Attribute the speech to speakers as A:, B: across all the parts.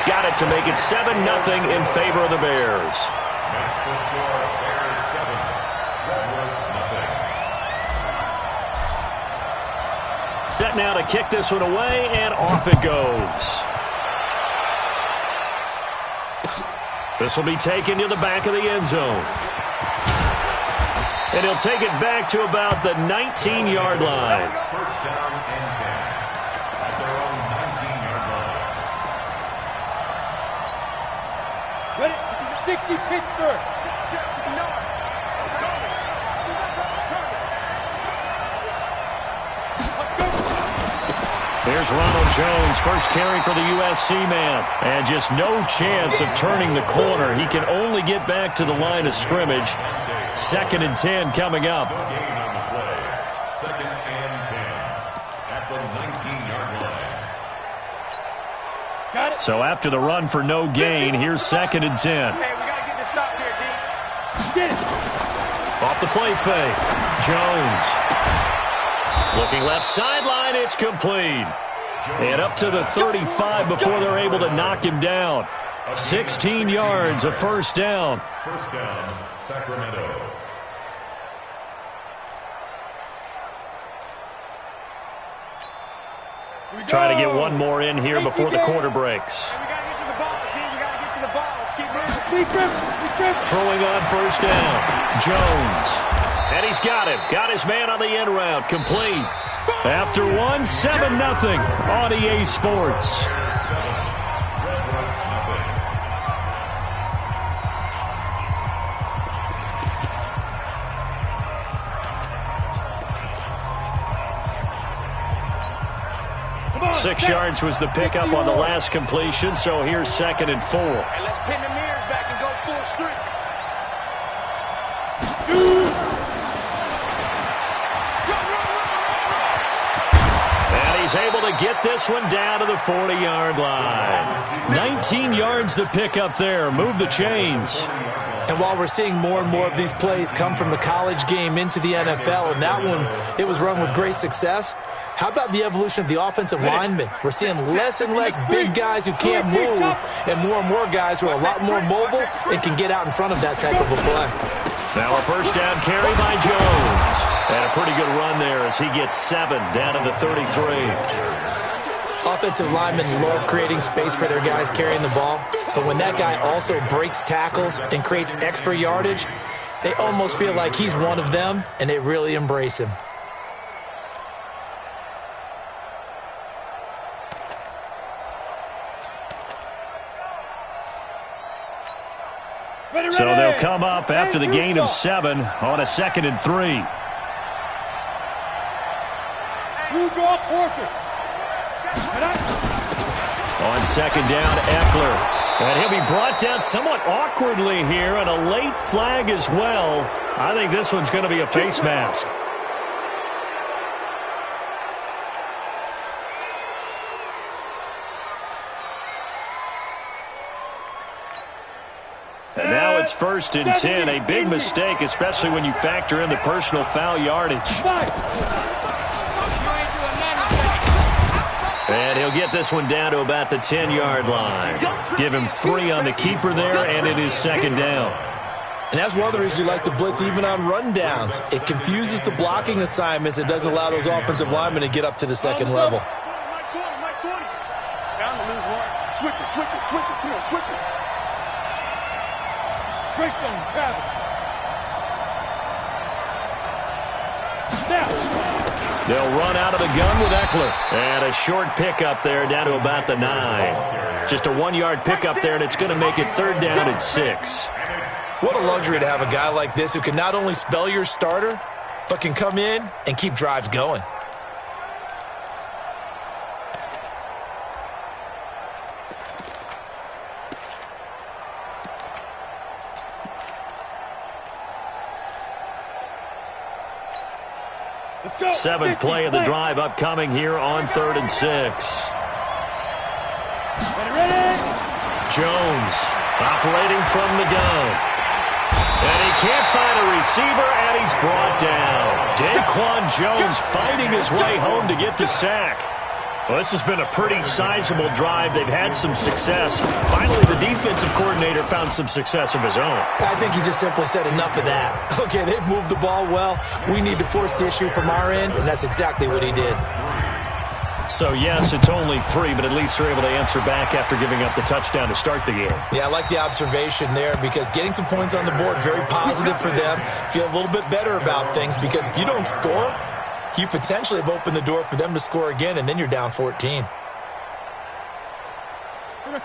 A: he's got it to make it 7-0 in favor of the Bears.
B: That's the score. Bears 7, Redwoods nothing.
A: Set now to kick this one away, and off it goes. This will be taken to the back of the end zone. And he'll take it back to about the 19-yard line.
B: First down and 10 at their own 19-yard line.
C: Ready? 60 Pittsburgh.
A: Here's Ronald Jones, first carry for the USC man. And just no chance of turning the corner. He can only get back to the line of scrimmage. 2nd and 10 coming up.
B: No gain on the play. 2nd and 10 at the 19-yard line.
C: Got it.
A: So after the run for no gain, here's 2nd and 10.
C: Hey, we got to get this stop here, D. Get it.
A: Off the play fake. Jones. Looking left sideline, it's complete. And up to the 35 before they're able to knock him down. 16 yards, a first down.
B: First down, Sacramento.
A: Trying to get one more in here before the quarter breaks.
C: We got to get to the ball, team. We got to get to the ball. Let's keep moving.
A: Throwing on first down. Jones. And he's got him. Got his man on the end route. Complete. After one, 7-0 on EA Sports.
C: Come on,
A: 6 yards was the pickup on the last completion, so here's 2nd and 4.
C: Hey, let's pin the mirrors back and go full streak.
A: And he's able to get this one down to the 40-yard line. 19 yards the pickup there. Move the chains.
D: And while we're seeing more and more of these plays come from the college game into the NFL, and that one, it was run with great success, how about the evolution of the offensive linemen? We're seeing less and less big guys who can't move and more guys who are a lot more mobile and can get out in front of that type of a play.
A: Now a first down carry by Jones. And a pretty good run there as he gets 7 down to the 33.
D: Offensive linemen love creating space for their guys carrying the ball, but when that guy also breaks tackles and creates extra yardage, they almost feel like he's one of them, and they really embrace him.
A: So they'll come up after the gain of 7 on a 2nd and 3.
C: You draw quarter.
A: On 2nd down, Eckler. And he'll be brought down somewhat awkwardly here, and a late flag as well. I think this one's going to be a face mask. And now it's 1st and 10. A big mistake, especially when you factor in the personal foul yardage. And he'll get this one down to about the 10-yard line. Give him 3 on the keeper there, and it is 2nd down.
D: And that's one of the reasons you like to blitz even on rundowns. It confuses the blocking assignments. It doesn't allow those offensive linemen to get up to the 2nd level.
C: Down to lose one. Switch it. Come on, switch it. Greystone, Travis. Now.
A: They'll run out of the gun with Eckler. And a short pickup there down to about the 9. Just a 1-yard pickup there, and it's going to make it 3rd down at 6.
D: What a luxury to have a guy like this who can not only spell your starter, but can come in and keep drives going.
C: Let's go.
A: 7th play of the drive upcoming here on 3rd and 6.
C: Ready?
A: Jones operating from the gun. And he can't find a receiver, and he's brought down. Daquan Jones fighting his way home to get the sack. Well, this has been a pretty sizable drive. They've had some success. Finally, the defensive coordinator found some success of his own.
D: I think he just simply said enough of that. Okay, they've moved the ball well. We need to force the issue from our end, and that's exactly what he did.
A: So, yes, it's only 3, but at least they're able to answer back after giving up the touchdown to start the game.
D: Yeah, I like the observation there because getting some points on the board, very positive for them. Feel a little bit better about things because if you don't score, you potentially have opened the door for them to score again, and then you're down 14.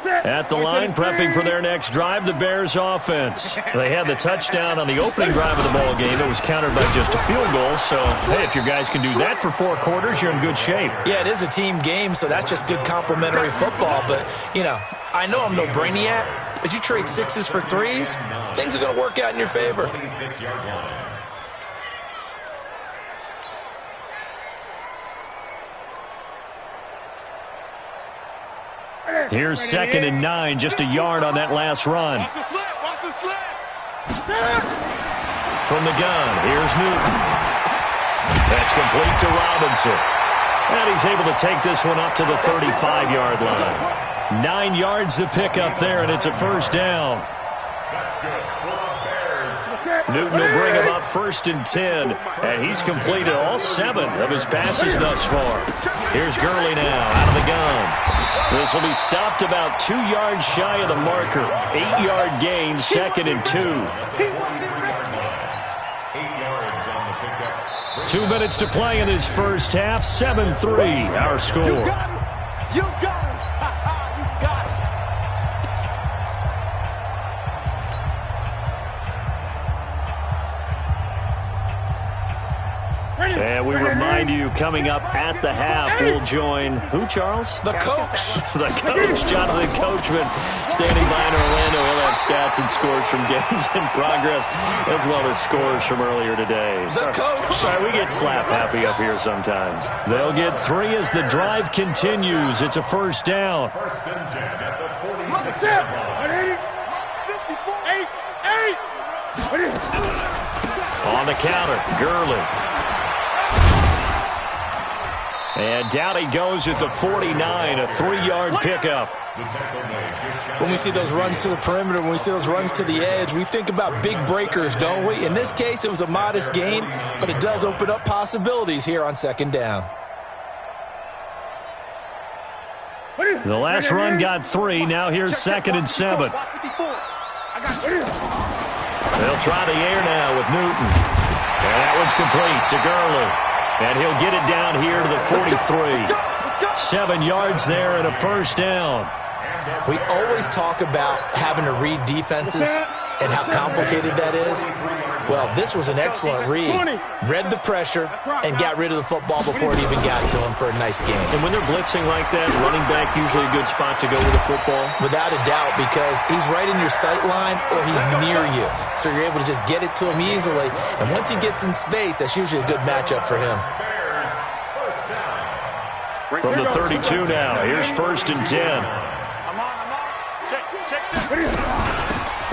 A: At the line, prepping for their next drive, the Bears offense. They had the touchdown on the opening drive of the ball game. It was countered by just a field goal. So, hey, if your guys can do that for 4 quarters, you're in good shape.
D: Yeah, it is a team game, so that's just good complimentary football. But, you know, I know I'm no brainiac, but you trade 6s for 3s, things are going to work out in your favor.
A: Here's 2nd and 9, just a yard on that last run.
C: Watch the slip, watch the slip.
A: From the gun, here's Newton. That's complete to Robinson. And he's able to take this one up to the 35-yard line. 9 yards to pick up there, and it's a first down.
B: That's good for the Bears.
A: Newton will bring him up 1st and 10, and he's completed all 7 of his passes thus far. Here's Gurley now out of the gun. This will be stopped about 2 yards shy of the marker. 8-yard gain, 2nd and 2.
B: 8 yards on the pickup.
A: 2 minutes to play in this first half. 7-3, our score.
C: You got him. You got him. You got him.
A: And we remind you, coming up at the half, we'll join who, Charles?
D: The coach.
A: The coach, Jonathan Coachman, standing by in Orlando. He'll have stats and scores from games in progress, as well as scores from earlier today.
D: The coach.
A: Sorry, we get slap happy up here sometimes. They'll get 3 as the drive continues. It's a first down.
B: 1st and 10 at the 46-yard line.
C: 54.
A: On the counter, Gurley. And down he goes at the 49, a 3-yard pickup.
D: When we see those runs to the perimeter, when we see those runs to the edge, we think about big breakers, don't we? In this case, it was a modest gain, but it does open up possibilities here on 2nd down.
A: The last run got 3. Now here's 2nd and 7. They'll try the air now with Newton. And that one's complete to Gurley. And he'll get it down here to the 43. 7 yards there and a first down.
D: We always talk about having to read defenses and how complicated that is. Well, this was an excellent read. Read the pressure and got rid of the football before it even got to him for a nice game.
A: And when they're blitzing like that, running back usually a good spot to go with the football?
D: Without a doubt, because he's right in your sight line or he's near you. So you're able to just get it to him easily. And once he gets in space, that's usually a good matchup for him.
A: From the 32 now, here's 1st and 10.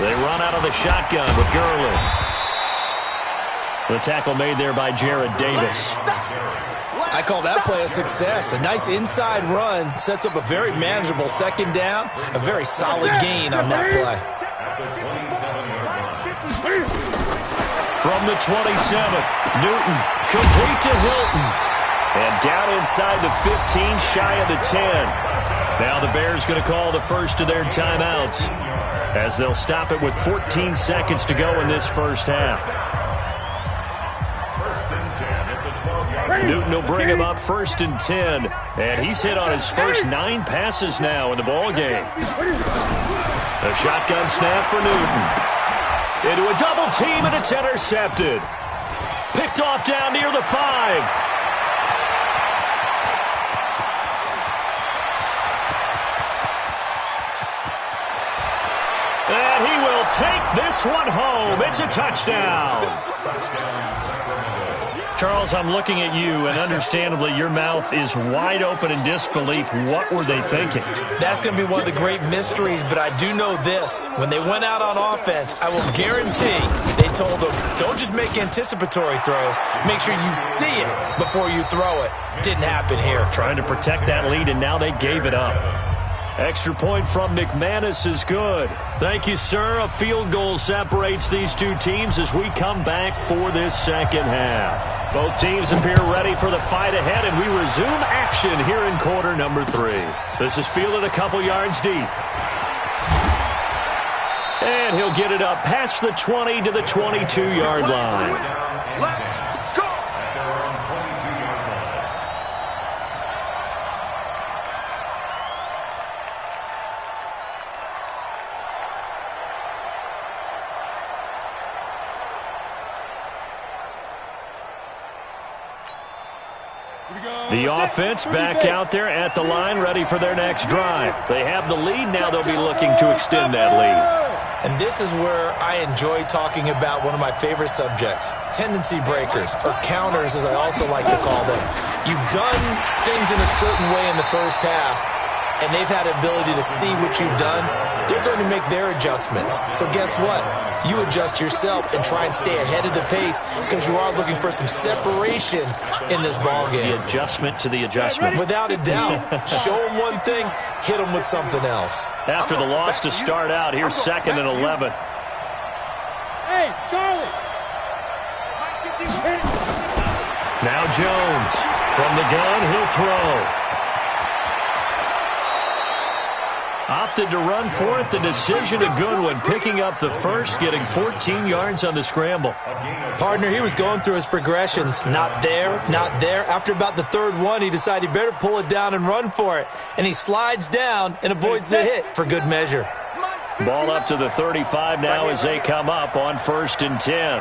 A: They run out of the shotgun with Gurley. The tackle made there by Jared Davis.
D: I call that play a success. A nice inside run sets up a very manageable 2nd down. A very solid gain on that play.
A: From the 27, Newton complete to Hilton. And down inside the 15, shy of the 10. Now the Bears going to call the first of their timeouts as they'll stop it with 14 seconds to go in this first half. Newton will bring him up 1st and 10. And he's hit on his first 9 passes now in the ball game. A shotgun snap for Newton. Into a double team, and it's intercepted. Picked off down near the 5. And he will take this one home. It's a touchdown. Charles, I'm looking at you, and understandably, your mouth is wide open in disbelief. What were they thinking?
D: That's going to be one of the great mysteries, but I do know this. When they went out on offense, I will guarantee they told them, don't just make anticipatory throws. Make sure you see it before you throw it. Didn't happen here.
A: Trying to protect that lead, and now they gave it up. Extra point from McManus is good. Thank you, sir. A field goal separates these two teams as we come back for this second half. Both teams appear ready for the fight ahead, and we resume action here in quarter number 3. This is fielded a couple yards deep. And he'll get it up past the 20 to the 22-yard line. The offense back out there at the line, ready for their next drive. They have the lead. Now they'll be looking to extend that lead.
D: And this is where I enjoy talking about one of my favorite subjects, tendency breakers, or counters as I also like to call them. You've done things in a certain way in the first half, and they've had the ability to see what you've done. They're going to make their adjustments. So guess what? You adjust yourself and try and stay ahead of the pace because you are looking for some separation in this ball game.
A: The adjustment to the adjustment.
D: Without a doubt. Show them one thing, hit them with something else.
A: After the loss to start out, here's 2nd and 11.
C: Hey, Charlie.
A: Now Jones. From the gun, he'll throw. Opted to run for it. The decision a good one. Picking up the first, getting 14 yards on the scramble.
D: Partner, he was going through his progressions. Not there, not there. After about the third one, he decided he better pull it down and run for it. And he slides down and avoids the hit for good measure.
A: Ball up to the 35 now as they come up on 1st and 10.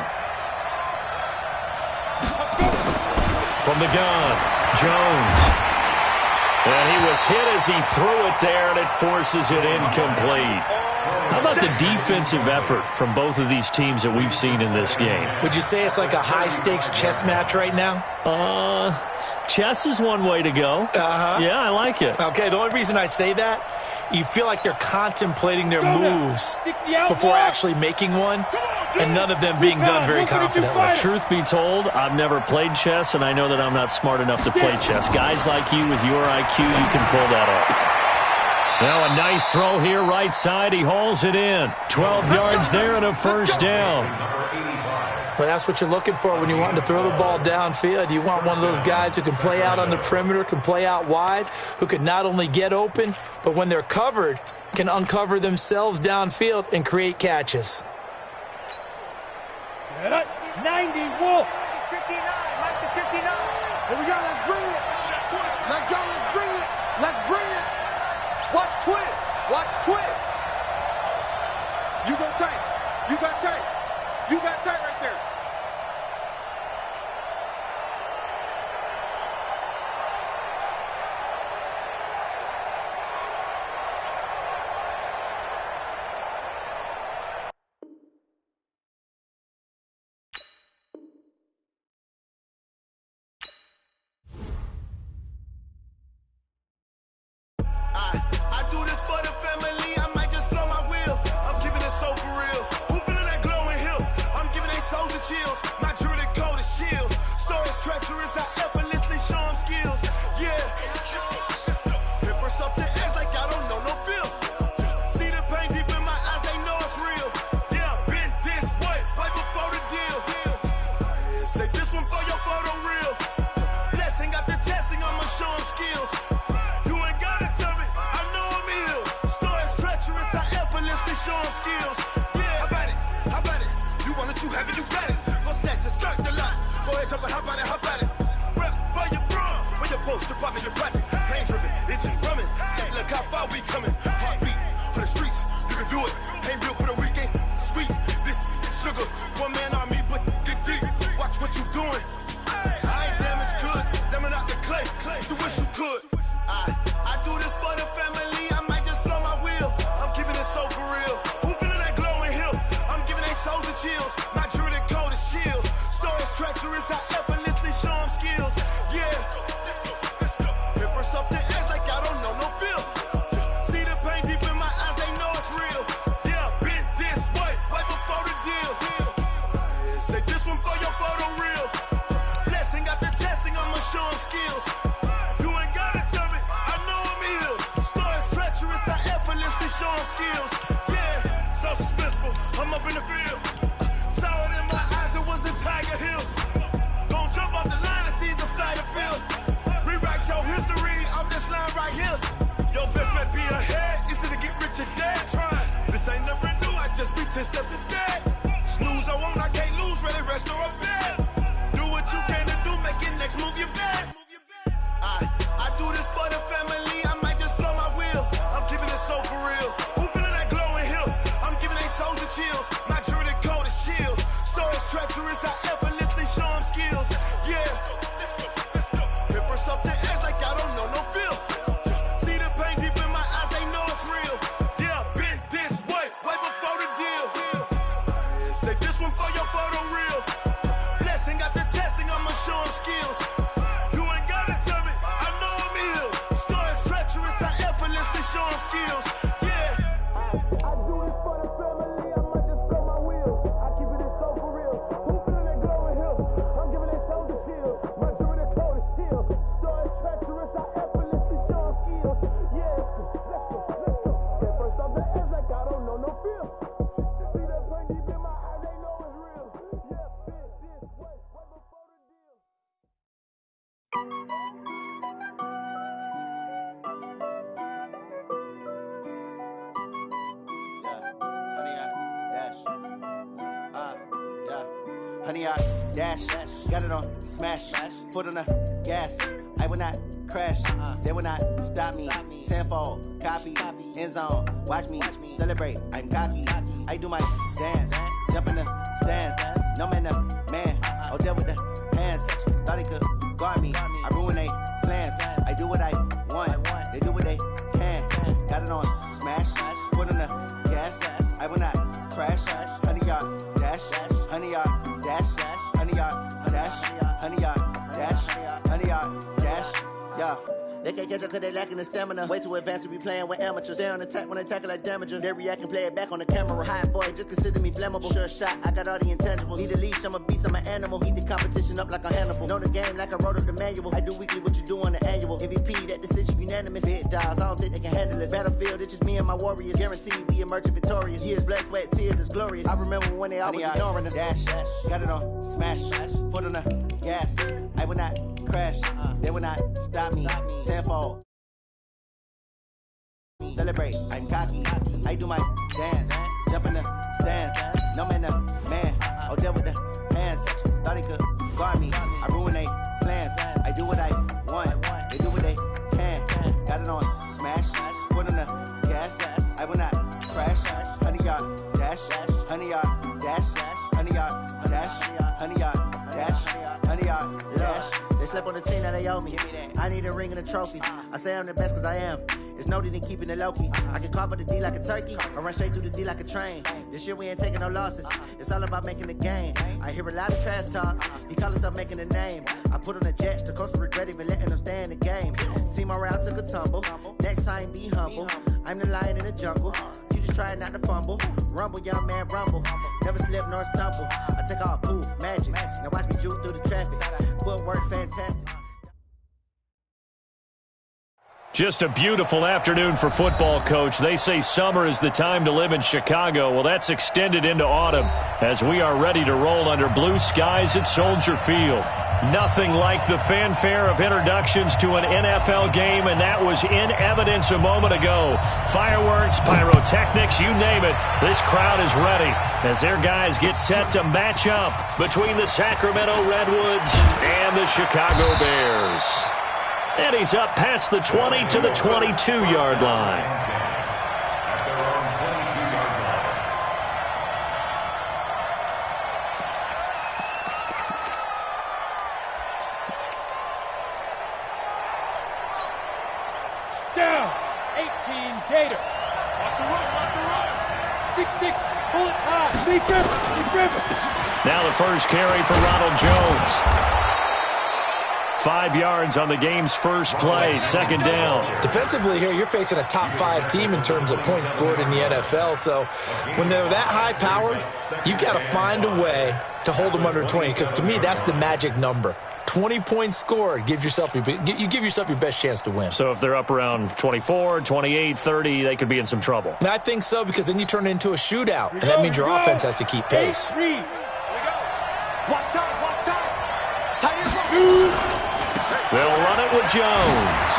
A: From the gun, Jones. And he was hit as he threw it there, and it forces it incomplete. How about the defensive effort from both of these teams that we've seen in this game?
D: Would you say it's like a high-stakes chess match right now?
A: Chess is one way to go. Yeah, I like it.
D: Okay, the only reason I say that, you feel like they're contemplating their moves before actually making one, and none of them being done very confidently.
A: Truth be told, I've never played chess, and I know that I'm not smart enough to play chess. Guys like you with your IQ, you can pull that off. Now a nice throw here, right side. He hauls it in. 12 yards there and a first down.
D: Well, that's what you're looking for when you want to throw the ball downfield. You want one of those guys who can play out on the perimeter, can play out wide, who can not only get open, but when they're covered, can uncover themselves downfield and create catches.
C: 90, Wolf. 59, Mike to 59. Here we go, let's bring it. Let's go, let's bring it. Let's bring it. Watch twins. Watch twins. You go tight. You got tight. You got tight right there.
E: I do this for the family. I might just blow my wheel. I'm keeping it so for real. Who feeling that glowing hill? I'm giving they souls the chills. My jewelry cold is chill. Stories treacherous. I effortlessly show them skills. Yeah. Hit first off the edge like I don't know no feel. See the pain deep in my eyes. They know it's real. Yeah, been this way right before the deal. Say this one for your photo real. Blessing after testing. I'ma show them skills. Show them skills. Yeah, how about it? You want it, you have it, you got it. Go snatch it, start the lot. Go ahead, jump it, how about it? Rep for your bro, for your poster, popping your projects. Pain driven, itching, drumming. Look how far we coming. Heartbeat for the streets, you can do it. Ain't built for the weekend, sweet. This sugar, one man army, but get deep. Watch what you doing. I ain't damaged goods, damn out the clay. You wish you could. I do this for the family. I might just blow my wheel. I'm keeping it so for real. Who feeling that glowing hill? I'm giving they souls the chills. My jewelry cold is chill. Stories treacherous. I effortlessly show them skills. Yeah, so suspenseful. I'm up in the field. Saw it in my eyes, it was the Tiger Hill. Gon' jump off the line and see the flight of field. Rewrite your history off this line right here. Your best bet be ahead. Easy to get rich or dead trying. This ain't never new, I just be 10 steps instead. Snooze I won't, I can't lose, ready, rest or up bed. Do what you can to do, make your next move your best. I do this for the family, I might just flow my wheel. I'm keeping it so for real. Who feeling that glowing hill? I'm giving they soldier chills. My jewelry code is chill. Stories treacherous, I effortlessly show them skills. Yeah. Hit first off the edge like I don't know no feel. See the pain deep in my eyes, they know it's real. Yeah, been this way before the deal. Say this one for your photo reel. Blessing after testing, I'ma show them skills. You ain't gotta tell me, I know I'm ill. Stories treacherous, I effortlessly show them skills. Yeah. I do this for the family, I might just blow my wheel. I keep it so for real. Who feeling that glowing hill? I'm giving they soldier chills. My jewelry code is chill. Stories treacherous, I effortlessly show them skills. Yeah. Let's go. Get first off the edge like I don't know no feel. See that pain deep in my eyes, they know it's real. Yeah, been this way before the deal.
F: Honey, I dash, got it on smash, foot on the gas. I will not crash, they will not stop me. Tenfold, copy, end zone, watch me celebrate. I'm cocky, I do my dance, jump in the stands. No man, oh, deal with the hands. Thought he could guard me, I ruin they plans. I do what I want, they do what they can. Got it on smash, foot on the gas. I will not crash, honey, y'all dash, honey, y'all dash, honey, y'all dash, honey, y'all dash, honey, y'all dash, yeah. They can't catch up cause they lacking the stamina. Way too advanced to be playing with amateurs. Stay on attack when they tackle like damager. They react and play it back on the camera. Hot boy, just consider me flammable. Sure shot, I got all the intangibles. Need a leash, I'm a beast, I'm an animal. Eat the competition up like a Hannibal. Know the game like I wrote up the manual. I do weekly what you do on the annual. MVP, that decision unanimous. Hit dials, I don't think they can handle it. Battlefield, it's just me and my warriors. Guaranteed we emerge victorious. Years, blood, sweat, tears, is glorious. I remember when they always ignoring us. Dash, got it on smash, foot on the gas. I will not crash, they will not stop me. Tenfold. Celebrate, I'm cocky, I do my dance, jump in the stands. No man, oh, deal with the hands. Thought he could guard me, I ruin they plans. I do what I want, they do what they can. Got it on smash, foot on the gas. I will not crash, honey, y'all dash, honey, y'all dash, honey, y'all dash, honey, y'all dash, honey, y'all dash. They slept on the team that they owe me. I need a ring and a trophy. I say I'm the best cause I am. It's no need in keeping it low-key. I can carve up the D like a turkey or run straight through the D like a train. This year we ain't taking no losses. It's all about making the game. I hear a lot of trash talk. He call himself making a name. I put on the Jets. The coach regret even letting them stay in the game. Team morale took a tumble. Next time be humble. I'm the lion in the jungle. You just try not to fumble. Rumble, young man, rumble. Never slip nor stumble. I take off, poof, magic. Now watch me juke through the traffic. Footwork fantastic.
A: Just a beautiful afternoon for football, Coach. They say summer is the time to live in Chicago. Well, that's extended into autumn as we are ready to roll under blue skies at Soldier Field. Nothing like the fanfare of introductions to an NFL game, and that was in evidence a moment ago. Fireworks, pyrotechnics, you name it. This crowd is ready as their guys get set to match up between the Sacramento Redwoods and the Chicago Bears. And he's up past the 20 to the 22-yard line.
B: At their own 22-yard line.
C: Down, 18 Gator. Watch the run. 6'6", bullet high. Lee Griffin.
A: Now the first carry for Ronald Jones. 5 yards on the game's first play, second down.
D: Defensively here, you're facing a top 5 team in terms of points scored in the NFL. So when they're that high-powered, you got to find a way to hold them under 20. Because to me, that's the magic number. 20-point score, you give yourself your best chance to win.
A: So if they're up around 24, 28, 30, they could be in some trouble.
D: And I think so, because then you turn it into a shootout, and that means your offense has to keep pace.
C: Watch time.
A: They'll run it with Jones.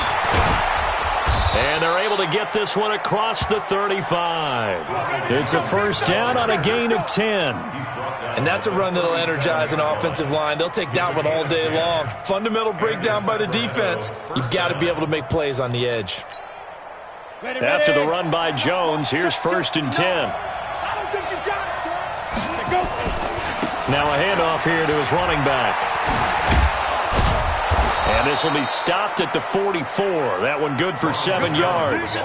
A: And they're able to get this one across the 35. It's a first down on a gain of 10.
D: And that's a run that'll energize an offensive line. They'll take that one all day long. Fundamental breakdown by the defense. You've got to be able to make plays on the edge.
A: After the run by Jones, here's first and 10.
C: I don't think you got it, sir.
A: Now a handoff here to his running back. And this will be stopped at the 44. That one good for 7 yards.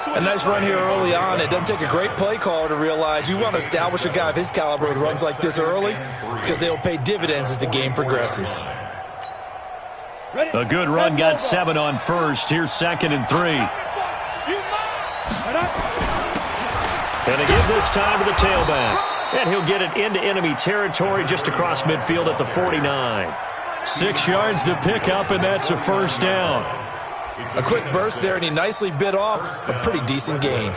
D: A nice run here early on. It doesn't take a great play caller to realize you want to establish a guy of his caliber with runs like this early, because they'll pay dividends as the game progresses.
A: A good run got 7 on first. Here's second and 3. And they give this time to the tailback. And he'll get it into enemy territory just across midfield at the 49. 6 yards to pick up, and that's a first down.
D: A quick burst there, and he nicely bit off a pretty decent gain.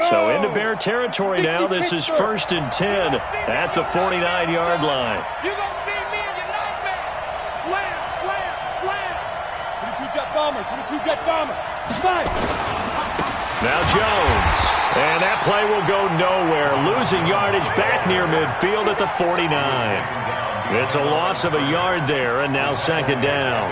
A: So into Bear territory now. This is first and 10 at the 49-yard line.
C: You gonna see me in your nightmare. Slam. 22 jet bomber.
A: Now Jones. And that play will go nowhere. Losing yardage back near midfield at the 49. It's a loss of a yard there, and now second down.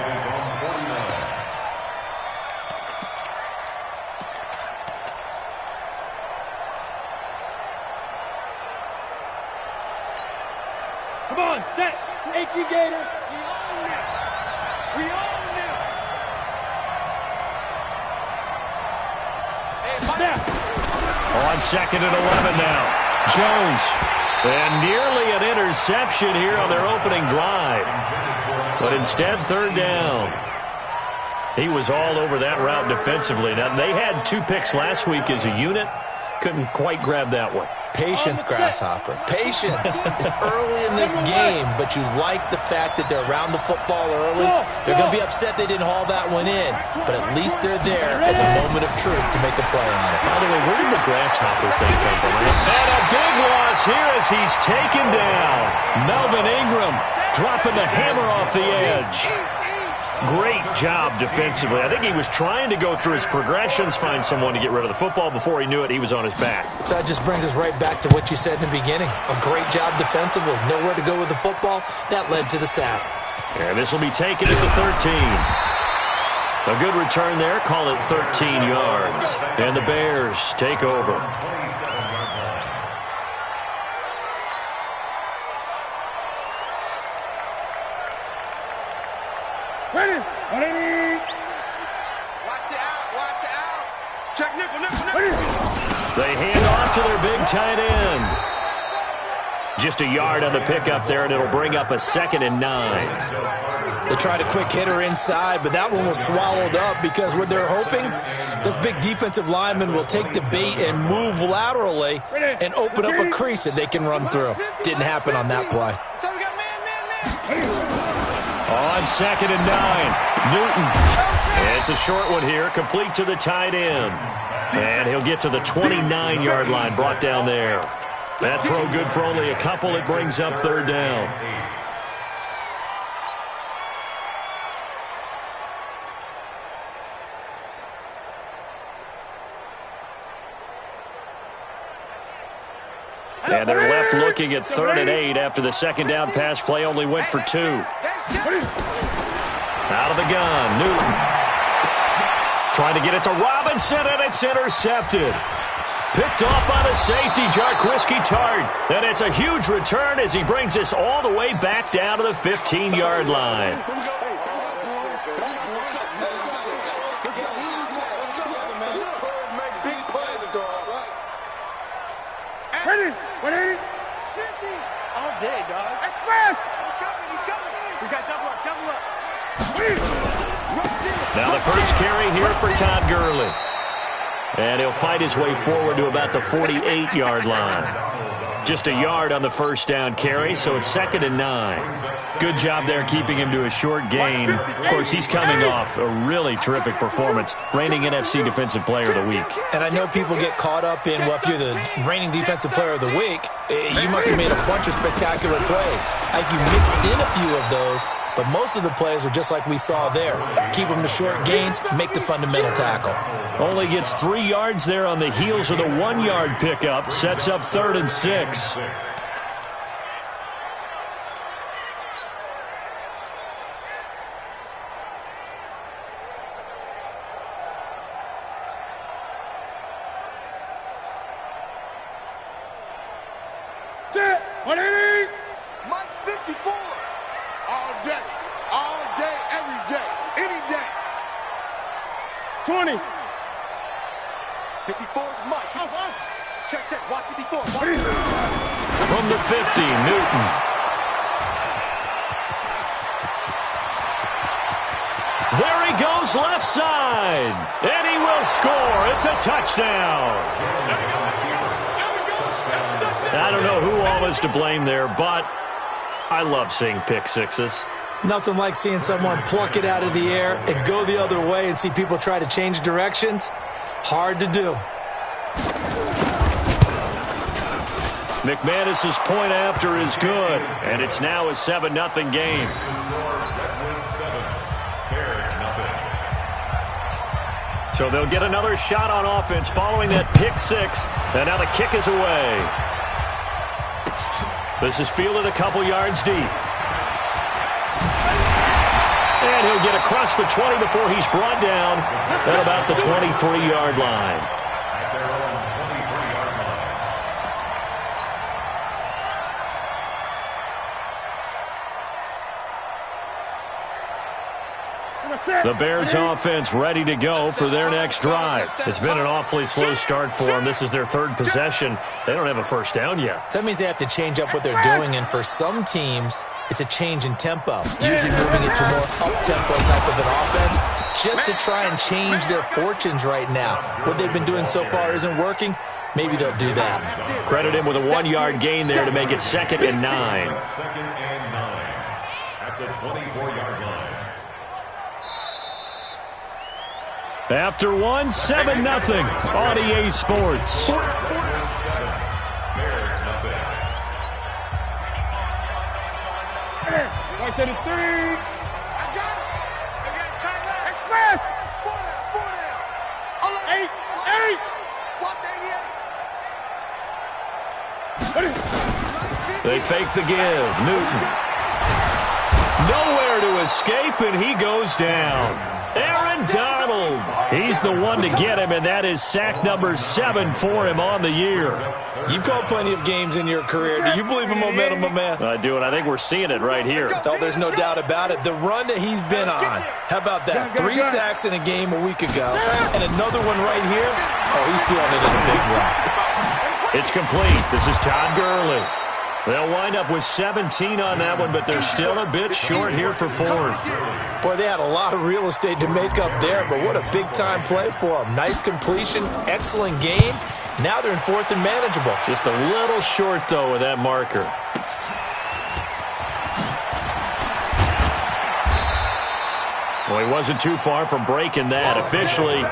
C: Come on, set. H.E. Gator. We own them.
A: On second and 11 now. Jones. And nearly an interception here on their opening drive. But instead, third down. He was all over that route defensively. Now, they had 2 picks last week as a unit. Couldn't quite grab that one.
D: Patience, Grasshopper. Patience. It's early in this game, but you like the fact that they're around the football early. They're going to be upset they didn't haul that one in, but at least they're there at the moment of truth to make a play on it.
A: By the way, where did the Grasshopper thing come from? And a big loss here as he's taken down. Melvin Ingram dropping the hammer off the edge. Great job defensively. I think he was trying to go through his progressions, find someone to get rid of the football. Before he knew it, he was on his back.
D: So that just brings us right back to what you said in the beginning. A great job defensively. Nowhere to go with the football. That led to the sack.
A: And this will be taken at the 13. A good return there. Call it 13 yards. And the Bears take over.
C: Ready. Watch the out. Check nickel.
A: They hand off to their big tight end. Just a yard on the pickup there, and it'll bring up a 2nd and 9.
D: They tried a quick hitter inside, but that one was swallowed up because what they're hoping, this big defensive lineman will take the bait and move laterally and open up a crease that they can run through. Didn't happen on that play.
C: So we got man.
A: On 2nd and 9, Newton. It's a short one here, complete to the tight end. And he'll get to the 29-yard line, brought down there. That throw good for only a couple. It brings up third down. And they're left looking at 3rd and 8 after the second down pass play only went for 2. Out of the gun, Newton. Trying to get it to Robinson, and it's intercepted. Picked off by the safety, Jarquiski Tart. And it's a huge return as he brings us all the way back down to the 15-yard line.
C: Ready. 180. All day, dog. Express. He's coming. We got
A: Now the first carry here for Todd Gurley. And he'll fight his way forward to about the 48-yard line. Just a yard on the first down carry, so it's 2nd and 9. Good job there keeping him to a short gain. Of course, he's coming off a really terrific performance, reigning NFC Defensive Player of the Week.
D: And I know people get caught up in, well, if you're the reigning Defensive Player of the Week, you must have made a bunch of spectacular plays. I think you mixed in a few of those, but most of the plays are just like we saw there. Keep them to short gains, make the fundamental tackle.
A: Only gets 3 yards there on the heels of the 1-yard pickup. Sets up 3rd and 6.
C: Set. 180. Mike 54. All day, every day, any day. 20. 54 is Mike. Check. Watch 54.
A: From the 50, Newton. There he goes left side. And he will score. It's a touchdown. I don't know who all is to blame there, but I love seeing pick sixes.
D: Nothing like seeing someone pluck it out of the air and go the other way and see people try to change directions. Hard to do.
A: McManus's point after is good, and it's now a 7-0 game. So they'll get another shot on offense following that pick six, and now the kick is away. This is fielded a couple yards deep. And he'll get across the 20 before he's brought down at about the 23-yard line. The Bears offense ready to go for their next drive. It's been an awfully slow start for them. This is their 3rd possession. They don't have a first down yet.
D: So that means they have to change up what they're doing, and for some teams, it's a change in tempo, usually moving it to more up-tempo type of an offense just to try and change their fortunes right now. What they've been doing so far isn't working. Maybe they'll do that.
A: Credit him with a 1-yard gain there to make it 2nd and 9.
B: 2nd and 9 at the 24-yard line.
A: After 7-0 on EA Sports.
B: Bears nothing.
C: Right to the 3. I got it. Express. 8. Watch 88.
A: They fake the give. Newton. Nowhere to escape, and he goes down. Aaron Donald. He's the one to get him, and that is sack number 7 for him on the year.
D: You've called plenty of games in your career. Do you believe in momentum, my man?
A: I do, and I think we're seeing it right here.
D: Oh, there's no doubt about it. The run that he's been on. How about that? 3 sacks in a game a week ago, and another one right here. Oh, he's feeling it in a big way.
A: It's complete. This is Todd Gurley. They'll wind up with 17 on that one, but they're still a bit short here for 4th.
D: Boy, they had a lot of real estate to make up there, but what a big-time play for them. Nice completion, excellent game. Now they're in 4th and manageable.
A: Just a little short, though, with that marker. Well, he wasn't too far from breaking that. Officially,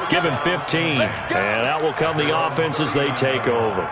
A: give him 15. And out will come the offense as they take over.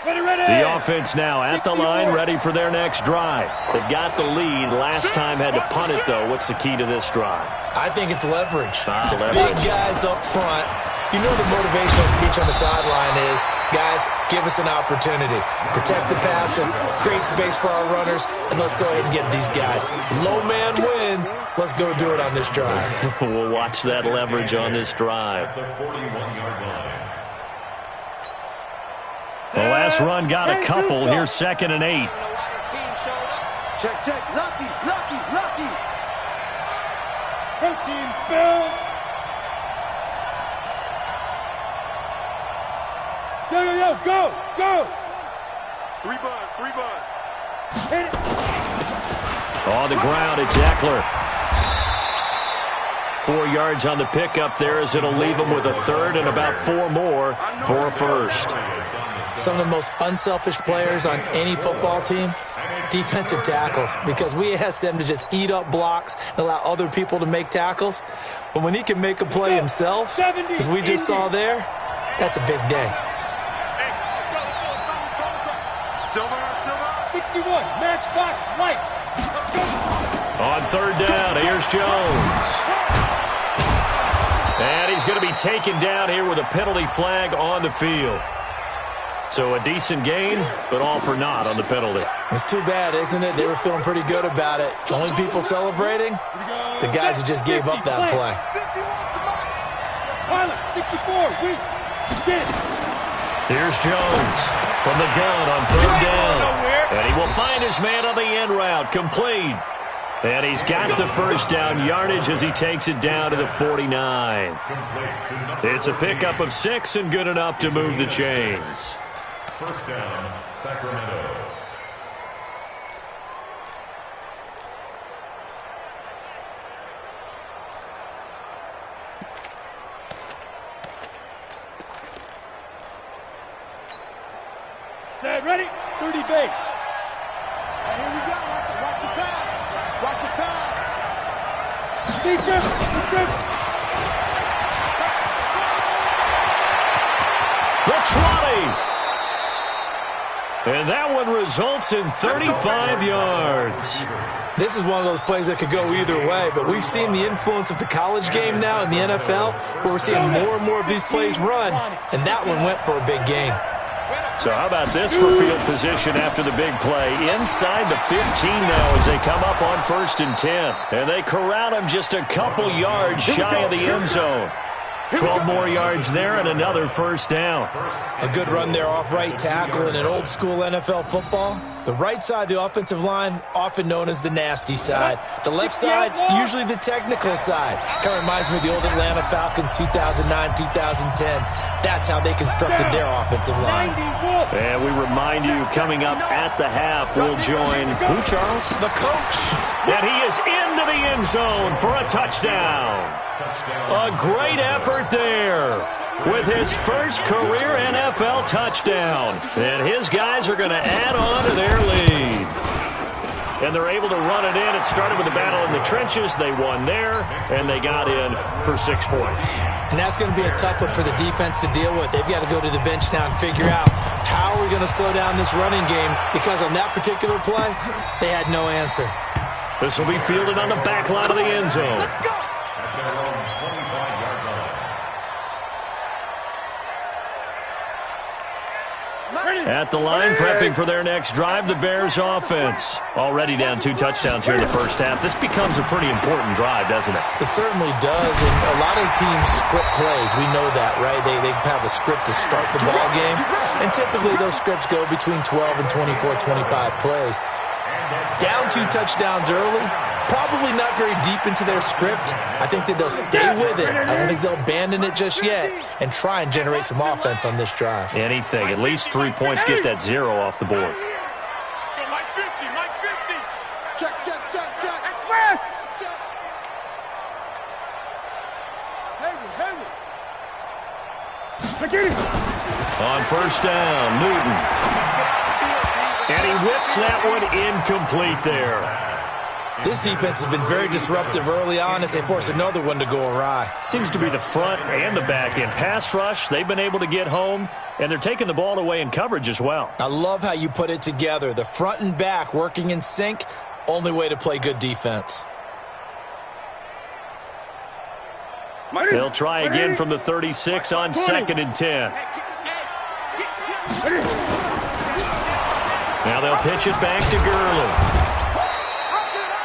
A: The offense now at the line, ready for their next drive. They've got the lead. Last time had to punt it, though. What's the key to this drive?
D: I think it's leverage.
A: Leverage.
D: Big guys up front. You know the motivational speech on the sideline is, guys, give us an opportunity. Protect the passer, create space for our runners, and let's go ahead and get these guys. Low man wins. Let's go do it on this drive.
A: We'll watch that leverage on this drive.
B: The 41-yard line.
A: The last run got a couple. Here's 2nd and 8.
C: Check. Lucky. Coaching spell. Yo, go. 3 buds. Hit it.
A: On the ground, it's Eckler. 4 yards on the pickup there as it'll leave him with a third and about 4 more for a first.
D: Some of the most unselfish players on any football team, defensive tackles, because we ask them to just eat up blocks and allow other people to make tackles. But when he can make a play himself, as we just saw there, that's a big day.
C: 61, matchbox lights.
A: On third down, here's Jones. And he's going to be taken down here with a penalty flag on the field. So a decent gain, but all for naught on the penalty.
D: It's too bad, isn't it? They were feeling pretty good about it. The only people celebrating, the guys who just gave up that play.
C: Pilot, 64, weak.
A: Here's Jones from the gun on third down. And he will find his man on the end route, complete. And he's got the first down yardage as he takes it down to the 49. It's a pickup of 6 and good enough to move the chains.
B: First down, Sacramento.
C: Set, ready? 30 base. Here we go. Watch the pass. Watch the pass. Defense.
A: The trolley. And that one results in 35 yards.
D: This is one of those plays that could go either way, but we've seen the influence of the college game now in the NFL, where we're seeing more and more of these plays run, and that one went for a big gain.
A: So how about this for field position after the big play? Inside the 15 now as they come up on 1st and 10. And they corral him just a couple yards shy of the end zone. 12 more yards there and another first down.
D: A good run there off right tackle in an old school NFL football. The right side of the offensive line, often known as the nasty side. The left side, usually the technical side. Kind of reminds me of the old Atlanta Falcons 2009, 2010. That's how they constructed their offensive line.
A: And we remind you, coming up at the half, we'll join who, Charles?
D: The coach.
A: And he is into the end zone for a touchdown. A great effort there with his first career NFL touchdown. And his guys are going to add on to their lead. And they're able to run it in. It started with a battle in the trenches. They won there, and they got in for 6 points.
D: And that's going to be a tough one for the defense to deal with. They've got to go to the bench now and figure out how are we going to slow down this running game, because on that particular play, they had no answer.
A: This will be fielded on the back line of the end zone. At the line, prepping for their next drive, the Bears offense. Already down 2 touchdowns here in the first half. This becomes a pretty important drive, doesn't it?
D: It certainly does, and a lot of teams script plays. We know that, right? They have a script to start the ball game, and typically those scripts go between 12 and 24, 25 plays. Down 2 touchdowns early, probably not very deep into their script. I think that they'll stay with it. I don't think they'll abandon it just yet and try and generate some offense on this drive.
A: Anything. At least 3 points, get that 0 off the board.
C: Mike 50, Mike 50. Check.
A: On first down, Newton. And he whips that one incomplete there.
D: This defense has been very disruptive early on as they force another one to go awry.
A: Seems to be the front and the back end. Pass rush, they've been able to get home, and they're taking the ball away in coverage as well.
D: I love how you put it together. The front and back working in sync, only way to play good defense.
A: They'll try again from the 36 on 2nd and 10. Now they'll pitch it back to Gurley.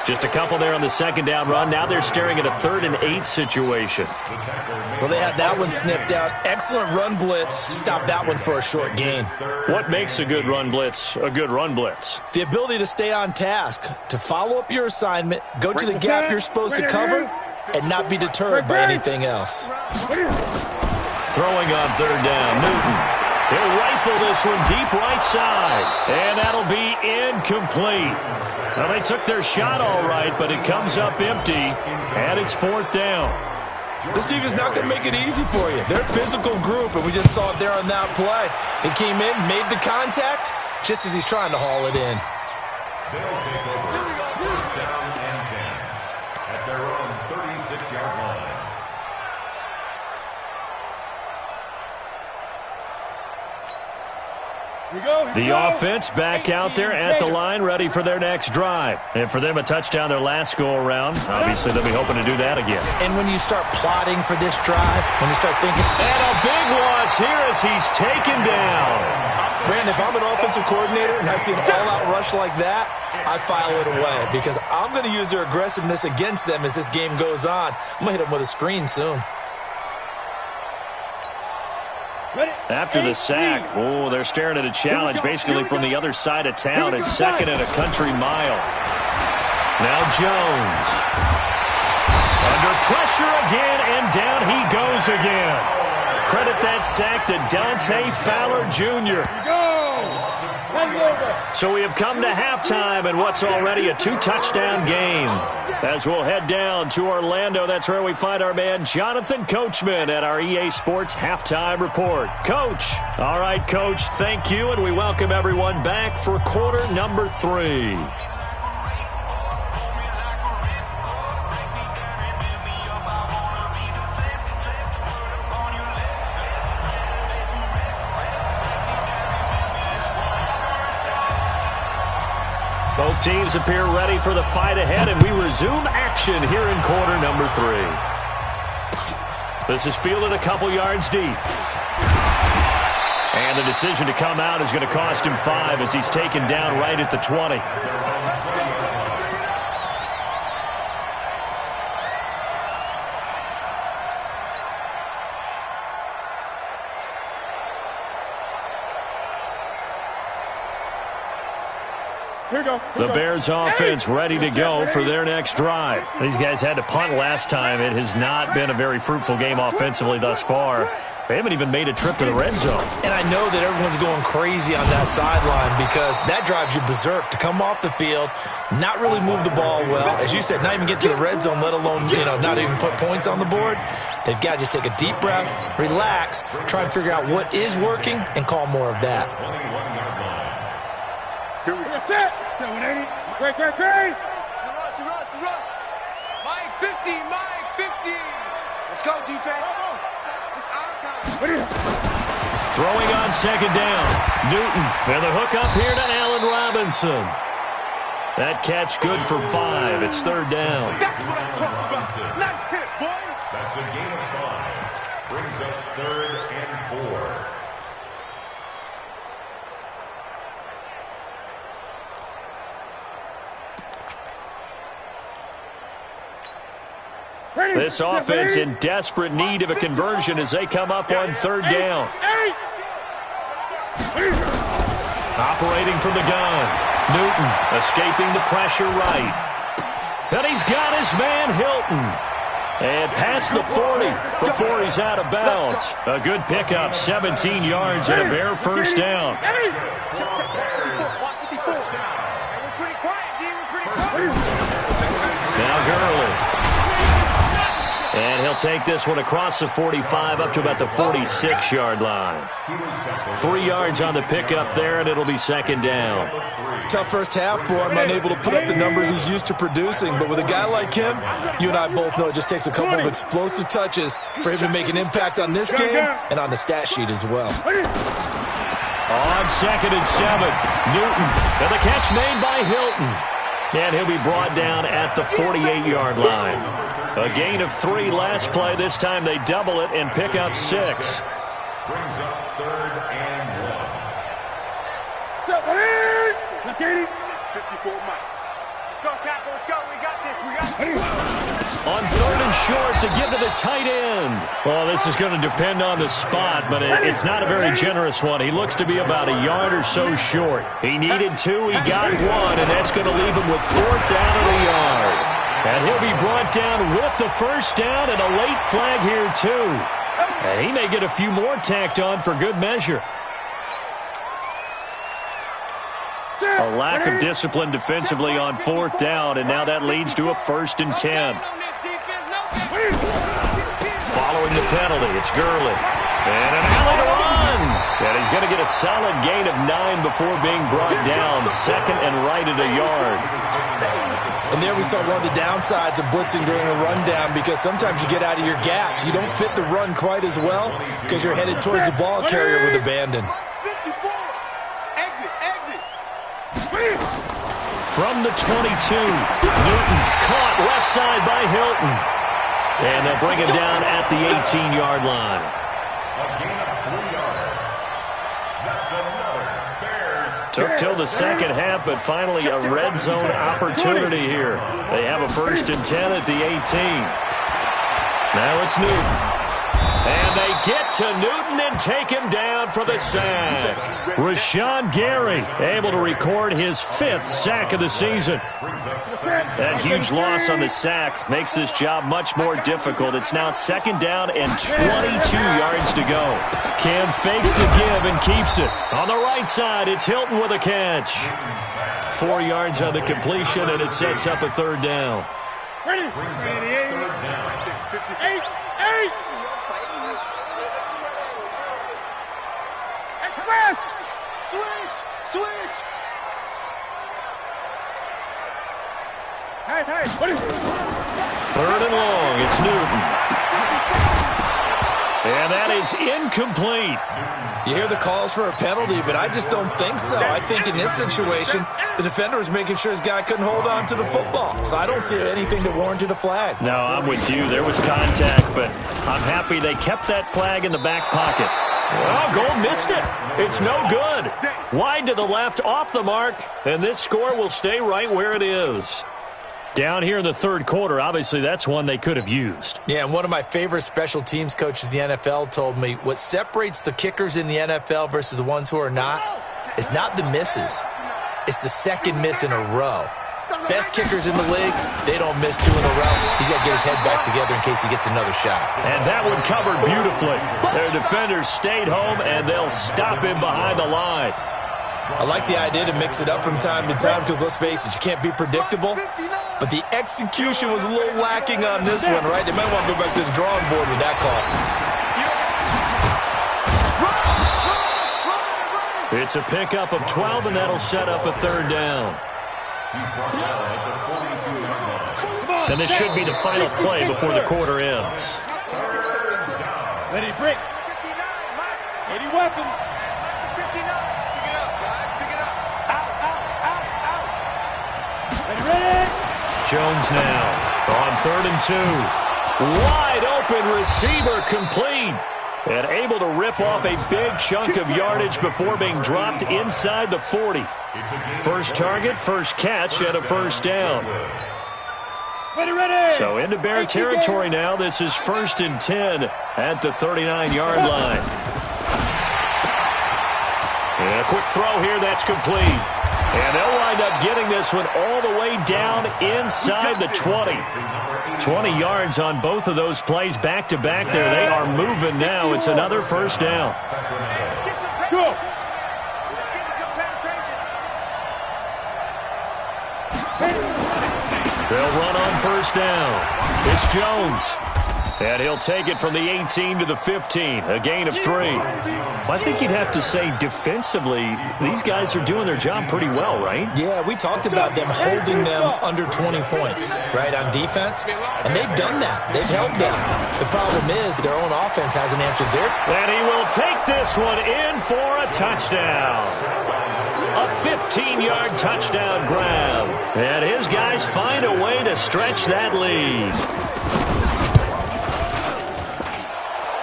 A: Just a couple there on the 2nd down run. Now they're staring at a 3rd and 8 situation.
D: Well, they had that one sniffed out. Excellent run blitz. Stop that one for a short gain.
A: What makes a good run blitz a good run blitz?
D: The ability to stay on task, to follow up your assignment, go to the gap you're supposed to cover, and not be deterred by anything else.
A: Throwing on 3rd down, Newton. He'll rifle this one deep right side. And that'll be incomplete. Well, they took their shot all right, but it comes up empty, and it's 4th down.
D: This defense not going to make it easy for you. They're a physical group, and we just saw it there on that play. He came in, made the contact, just as he's trying to haul it in.
B: They'll take over. 1st down and 10 at their own 36-yard line.
A: The offense back out there at the line, ready for their next drive. And for them, a touchdown their last go-around. Obviously, they'll be hoping to do that again.
D: And when you start plotting for this drive, when you start thinking...
A: And a big loss here as he's taken down.
D: Brandon, if I'm an offensive coordinator and I see an all-out rush like that, I file it away because I'm going to use their aggressiveness against them as this game goes on. I'm going to hit them with a screen soon.
A: After the sack, they're staring at a challenge basically from the other side of town. It's 2nd and a country mile. Now Jones. Under pressure again, and down he goes again. Credit that sack to Dante Fowler Jr. So we have come to halftime in what's already a 2-touchdown game. As we'll head down to Orlando, that's where we find our man Jonathan Coachman at our EA Sports Halftime Report. Coach. All right, Coach, thank you, and we welcome everyone back for quarter number 3. Both teams appear ready for the fight ahead, and we resume action here in quarter number 3. This is fielded a couple yards deep. And the decision to come out is going to cost him 5 as he's taken down right at the 20. The Bears offense ready to go for their next drive. These guys had to punt last time. It has not been a very fruitful game offensively thus far. They haven't even made a trip to the red zone.
D: And I know that everyone's going crazy on that sideline because that drives you berserk to come off the field, not really move the ball well. As you said, not even get to the red zone, let alone, not even put points on the board. They've got to just take a deep breath, relax, try and figure out what is working, and call more of that.
C: That's it. 180. Great. Run. Mike 50. Let's go, defense. It's our time.
A: Throwing on 2nd down. Newton. And the hook up here to Allen Robinson. That catch good for 5. It's 3rd down.
C: That's what I'm talking about. Nice hit, boy.
B: That's a gain of 5. Brings up 3rd and 4.
A: This offense in desperate need of a conversion as they come up on 3rd down. Operating from the gun. Newton escaping the pressure right. And he's got his man Hilton. And past the 40 before he's out of bounds. A good pickup, 17 yards and a bare 1st down. Now Gurley. And he'll take this one across the 45 up to about the 46-yard line. 3 yards on the pickup there, and it'll be 2nd down.
D: Tough first half for him, unable to put up the numbers he's used to producing. But with a guy like him, you and I both know it just takes a couple of explosive touches for him to make an impact on this game and on the stat sheet as well.
A: On 2nd and 7, Newton. And the catch made by Hilton. And he'll be brought down at the 48-yard line. A gain of 3 last play. This time they double it and pick up 6.
B: Brings up 3rd and 1.
C: 54 Mike. Let's go, tackle. Let's go. We got this.
A: On 3rd and short to give to the tight end. Well, this is going to depend on the spot, but it's not a very generous one. He looks to be about a yard or so short. He needed 2. He got 1, and that's going to leave him with 4th down and a yard. And he'll be brought down with the 1st down and a late flag here, too. And he may get a few more tacked on for good measure. A lack of discipline defensively on 4th down, and now that leads to a 1st and 10. Following the penalty, it's Gurley. And an alley to run. And he's going to get a solid gain of 9 before being brought down. 2nd and right at a yard.
D: And there we saw one of the downsides of blitzing during a rundown, because sometimes you get out of your gaps. You don't fit the run quite as well because you're headed towards the ball carrier with abandon.
A: From the 22, Newton caught left side by Hilton. And they'll bring him down at the 18-yard line.
B: A gain of 3 yards. That's another Bears.
A: Took till the second half, but finally a red zone opportunity here. They have a 1st and 10 at the 18. Now it's Newton. And they get to Newton and take him down for the sack. Rashawn Gary able to record his 5th sack of the season. That huge loss on the sack makes this job much more difficult. It's now 2nd down and 22 yards to go. Cam fakes the give and keeps it. On the right side, it's Hilton with a catch. 4 yards on the completion, and it sets up a 3rd down.
C: Ready? 8. Switch! Hey!
A: 3rd and long, it's Newton. And that is incomplete.
D: You hear the calls for a penalty, but I just don't think so. I think in this situation, the defender was making sure his guy couldn't hold on to the football. So I don't see anything that warranted a flag.
A: No, I'm with you. There was contact, but I'm happy they kept that flag in the back pocket. Well, goal missed it. It's no good. Wide to the left, off the mark, and this score will stay right where it is. Down here in the 3rd quarter, obviously that's one they could have used.
D: Yeah, and one of my favorite special teams coaches in the NFL told me what separates the kickers in the NFL versus the ones who are not is not the misses. It's the 2nd miss in a row. Best kickers in the league, they don't miss 2 in a row. He's got to get his head back together in case he gets another shot.
A: And that one covered beautifully. Their defenders stayed home, and they'll stop him behind the line.
D: I like the idea to mix it up from time to time because, let's face it, you can't be predictable. But the execution was a little lacking on this one, right? They might want to go back to the drawing board with that call.
A: It's a pickup of 12, and that'll set up a 3rd down. And this should be the final play before the quarter ends.
C: Ready, break. 80 weapon. 59. Pick it up, guys. Pick it up. Out. Ready.
A: Jones now on 3rd and 2. Wide open receiver complete. And able to rip off a big chunk of yardage before being dropped inside the 40. First target, first catch, and a 1st down.
C: Ready.
A: So into Bear territory now. This is 1st and 10 at the 39-yard line. And a quick throw here, that's complete. And they'll wind up getting this one all the way down inside the 20. 20 yards on both of those plays back-to-back there. They are moving now. It's another 1st down.
C: Go.
A: They'll run on 1st down. It's Jones. And he'll take it from the 18 to the 15, a gain of 3. I think you'd have to say defensively, these guys are doing their job pretty well, right?
D: Yeah, we talked about them holding them under 20 points, right, on defense. And they've done that. They've held them. The problem is their own offense hasn't answered their...
A: And he will take this one in for a touchdown. A 15-yard touchdown grab. And his guys find a way to stretch that lead.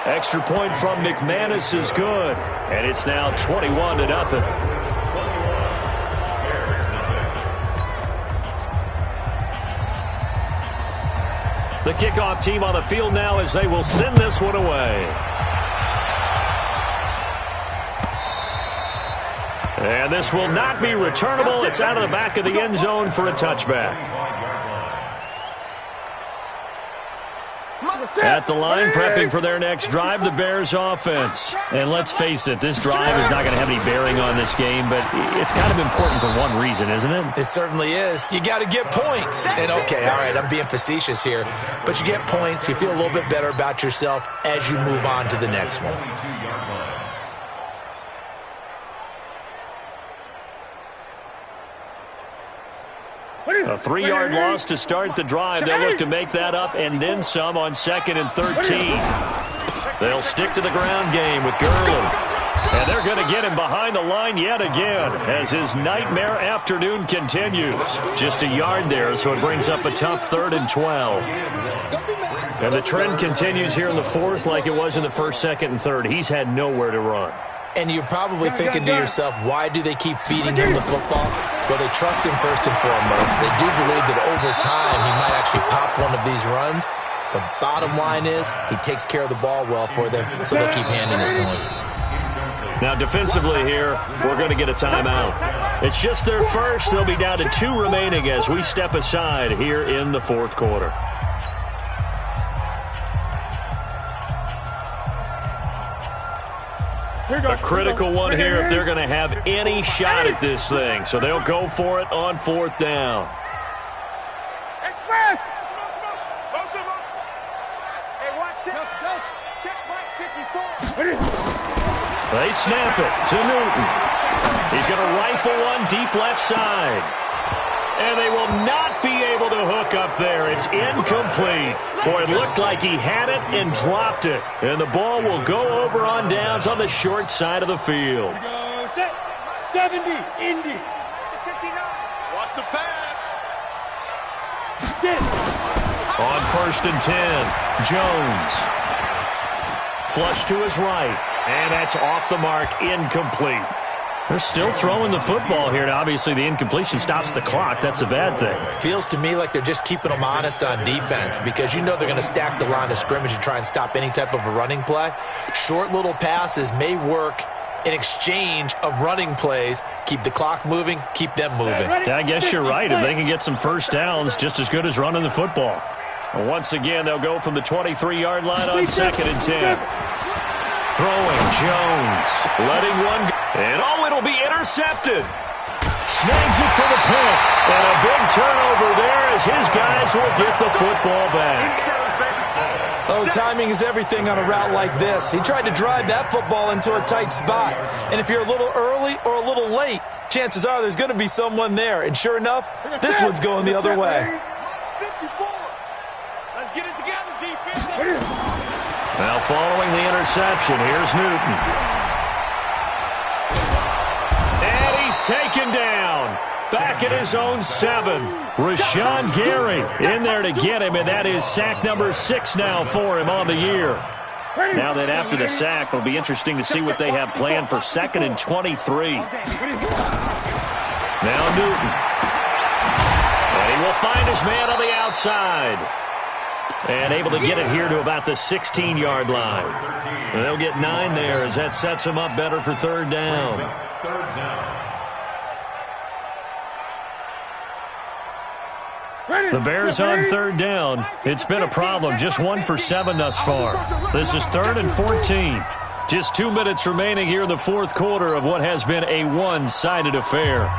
A: Extra point from McManus is good. And it's now 21-0. The kickoff team on the field now as they will send this one away. And this will not be returnable. It's out of the back of the end zone for a touchback. At the line, prepping for their next drive, the Bears offense. And let's face it, this drive is not going to have any bearing on this game, but it's kind of important for one reason, isn't it?
D: It certainly is. You got to get points. And okay, all right, I'm being facetious here, but you get points, you feel a little bit better about yourself as you move on to the next one.
A: A 3-yard loss to start the drive. They'll look to make that up and then some on 2nd and 13. They'll stick to the ground game with Gurley. And they're going to get him behind the line yet again as his nightmare afternoon continues. Just a yard there, so it brings up a tough 3rd and 12. And the trend continues here in the 4th like it was in the 1st, 2nd, and 3rd. He's had nowhere to run.
D: And you're probably thinking to yourself, why do they keep feeding him the football? Well, they trust him first and foremost. They do believe that over time he might actually pop one of these runs. The bottom line is he takes care of the ball well for them, so they'll keep handing it to him.
A: Now, defensively here, we're going to get a timeout. It's just their first. They'll be down to 2 remaining as we step aside here in the 4th quarter. A critical one here if they're going to have any shot at this thing. So they'll go for it on 4th down. They snap it to Newton. He's going to rifle one deep left side. And they will not be able to hook up there. It's incomplete. Boy, it looked like he had it and dropped it. And the ball will go over on downs on the short side of the field.
C: Set. 70, Indy. 59. Watch the pass.
A: On 1st and 10, Jones. Flush to his right. And that's off the mark, incomplete. They're still throwing the football here, and obviously the incompletion stops the clock. That's a bad thing.
D: Feels to me like they're just keeping them honest on defense because you know they're going to stack the line of scrimmage and try and stop any type of a running play. Short little passes may work in exchange of running plays. Keep the clock moving, keep them moving.
A: Yeah, I guess you're right. If they can get some first downs, just as good as running the football. Well, once again, they'll go from the 23-yard line on 2nd and 10. Throwing, Jones, letting one go. And, it'll be intercepted. Snags it for the pick. And a big turnover there as his guys will get the football back.
D: Oh, timing is everything on a route like this. He tried to drive that football into a tight spot. And if you're a little early or a little late, chances are there's going to be someone there. And sure enough, this one's going the other way.
C: 54. Let's get it together, defense.
A: Now following the interception, here's Newton. And he's taken down. Back at his own 7. Rashawn Gary in there to get him, and that is sack number 6 now for him on the year. Now that after the sack, it'll be interesting to see what they have planned for 2nd and 23. Now Newton. And he will find his man on the outside. And able to get it here to about the 16-yard line. And they'll get 9 there as that sets them up better for 3rd down. The Bears on 3rd down. It's been a problem. Just 1 for 7 thus far. This is 3rd and 14. Just 2 minutes remaining here in the 4th quarter of what has been a one-sided affair.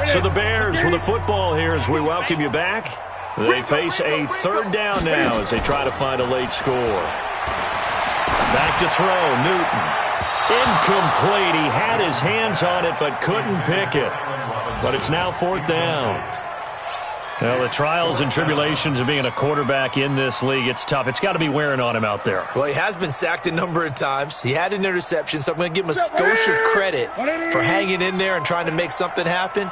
A: So the Bears with the football here as we welcome you back. They face a 3rd down now as they try to find a late score. Back to throw, Newton. Incomplete. He had his hands on it but couldn't pick it. But it's now 4th down. Well, the trials and tribulations of being a quarterback in this league, it's tough. It's got to be wearing on him out there.
D: Well, he has been sacked a number of times. He had an interception, so I'm going to give him a skosh of credit for hanging in there and trying to make something happen,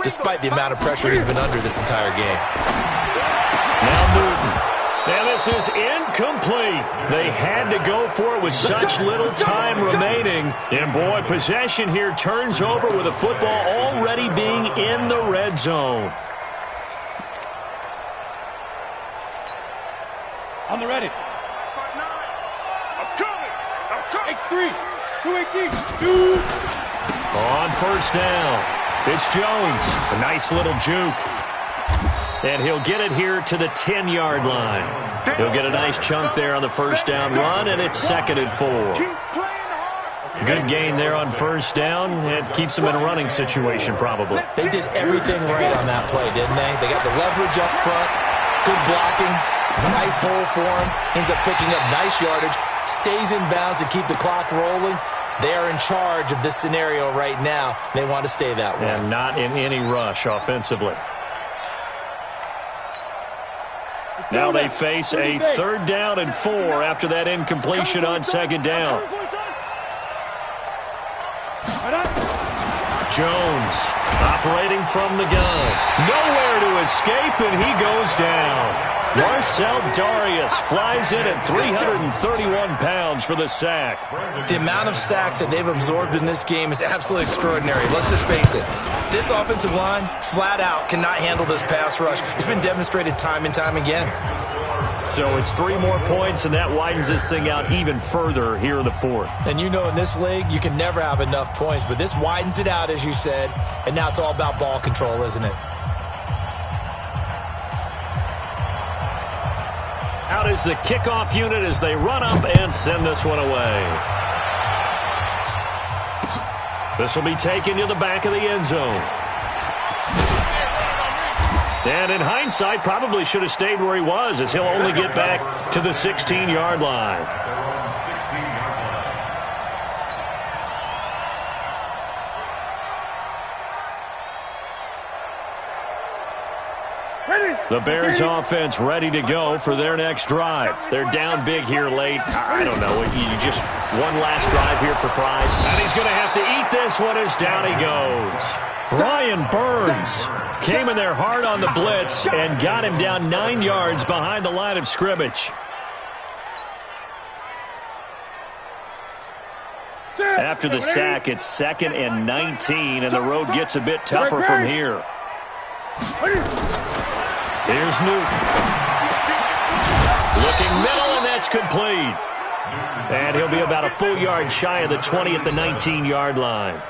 D: despite the amount of pressure he's been under this entire game.
A: Now Newton. And this is incomplete. They had to go for it with such little time remaining. And, boy, possession here turns over with the football already being in the red zone.
C: On the ready. I'm coming. X3. 218. 2.
A: On 1st down, it's Jones. A nice little juke. And he'll get it here to the 10-yard line. He'll get a nice chunk there on the first down run, and it's 2nd and 4. Good gain there on first down. It keeps them in a running situation, probably.
D: They did everything right on that play, didn't they? They got the leverage up front, good blocking, nice hole for him, ends up picking up nice yardage, stays in bounds to keep the clock rolling. They are in charge of this scenario right now. They want to stay that way.
A: And not in any rush offensively. Now they face a 3rd down and 4 after that incompletion on 2nd down. Jones operating from the gun. Nowhere to escape, and he goes down. Marcel Darius flies in at 331 pounds for the sack.
D: The amount of sacks that they've absorbed in this game is absolutely extraordinary. Let's just face it. This offensive line, flat out, cannot handle this pass rush. It's been demonstrated time and time again.
A: So it's 3 more points, and that widens this thing out even further here in the 4th.
D: And you know in this league, you can never have enough points, but this widens it out, as you said, and now it's all about ball control, isn't it?
A: Out is the kickoff unit as they run up and send this one away. This will be taken to the back of the end zone. And in hindsight, probably should have stayed where he was, as he'll only get back to the 16-yard line. The Bears offense ready to go for their next drive. They're down big here late. I don't know. You just one last drive here for pride. And he's going to have to eat this one as down he goes. Ryan Burns came in there hard on the blitz and got him down 9 yards behind the line of scrimmage. After the sack, it's 2nd and 19, and the road gets a bit tougher from here. Here's Newton. Looking middle, and that's complete. And he'll be about a full yard shy of the 20 at the 19-yard line.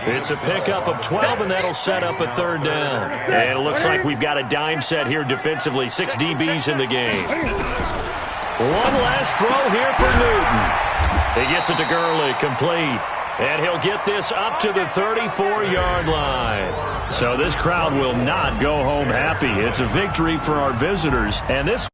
A: It's a pickup of 12, and that'll set up a 3rd down. And it looks like we've got a dime set here defensively. 6 DBs in the game. One last throw here for Newton. He gets it to Gurley, complete. And he'll get this up to the 34-yard line. So this crowd will not go home happy. It's a victory for our visitors. And this